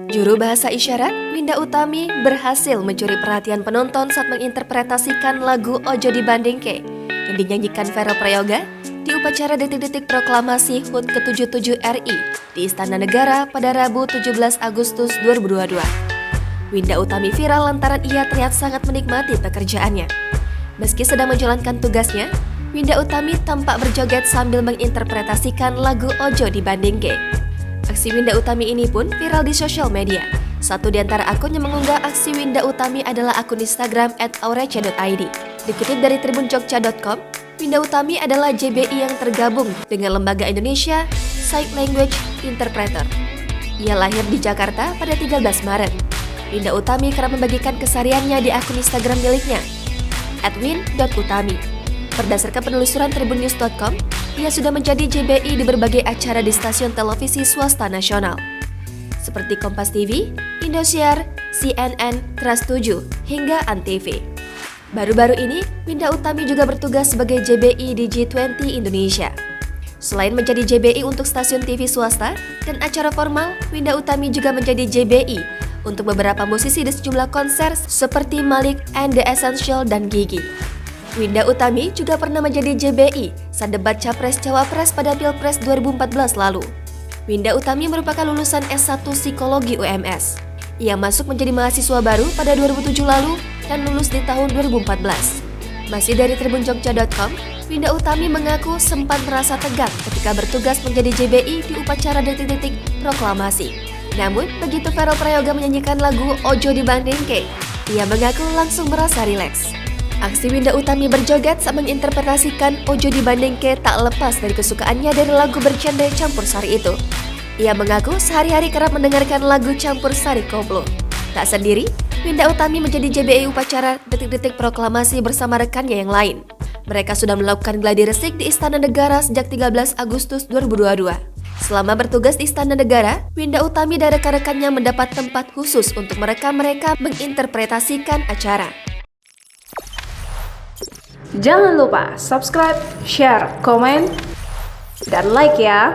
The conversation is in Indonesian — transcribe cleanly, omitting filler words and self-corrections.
Juru bahasa isyarat, Winda Utami berhasil mencuri perhatian penonton saat menginterpretasikan lagu Ojo Dibandingke yang dinyanyikan Vero Prayoga di upacara detik-detik proklamasi HUT ke-77 RI di Istana Negara pada Rabu 17 Agustus 2022. Winda Utami viral lantaran ia terlihat sangat menikmati pekerjaannya. Meski sedang menjalankan tugasnya, Winda Utami tampak berjoget sambil menginterpretasikan lagu Ojo Dibandingke. Aksi Winda Utami ini pun viral di sosial media. Satu di antara akun yang mengunggah aksi Winda Utami adalah akun Instagram @aurece.id. Dikutip dari tribunjogja.com, Winda Utami adalah JBI yang tergabung dengan Lembaga Indonesia Sign Language Interpreter. Ia lahir di Jakarta pada 13 Maret. Winda Utami kerap membagikan kesehariannya di akun Instagram miliknya, @win.utami. Berdasarkan penelusuran tribunnews.com, ia sudah menjadi JBI di berbagai acara di stasiun televisi swasta nasional, seperti Kompas TV, Indosiar, CNN, Trans 7, hingga Antv. Baru-baru ini, Winda Utami juga bertugas sebagai JBI di G20 Indonesia. Selain menjadi JBI untuk stasiun TV swasta dan acara formal, Winda Utami juga menjadi JBI untuk beberapa musisi di sejumlah konser seperti Malik and The Essential dan Gigi. Winda Utami juga pernah menjadi JBI saat debat Capres-Cawapres pada Pilpres 2014 lalu. Winda Utami merupakan lulusan S1 Psikologi UMS. Ia masuk menjadi mahasiswa baru pada 2007 lalu dan lulus di tahun 2014. Masih dari tribunjogja.com, Winda Utami mengaku sempat merasa tegang ketika bertugas menjadi JBI di upacara detik-detik proklamasi. Namun, begitu Vero Prayoga menyanyikan lagu Ojo Dibandingke, ia mengaku langsung merasa rileks. Aksi Winda Utami berjoget saat menginterpretasikan Ojo Dibandingke tak lepas dari kesukaannya dari lagu bercanda campur sari itu. Ia mengaku sehari-hari kerap mendengarkan lagu campur sari koplo. Tak sendiri, Winda Utami menjadi JBI upacara detik-detik proklamasi bersama rekannya yang lain. Mereka sudah melakukan gladi resik di Istana Negara sejak 13 Agustus 2022. Selama bertugas di Istana Negara, Winda Utami dan rekan-rekannya mendapat tempat khusus untuk mereka menginterpretasikan acara. Jangan lupa subscribe, share, komen, dan like ya!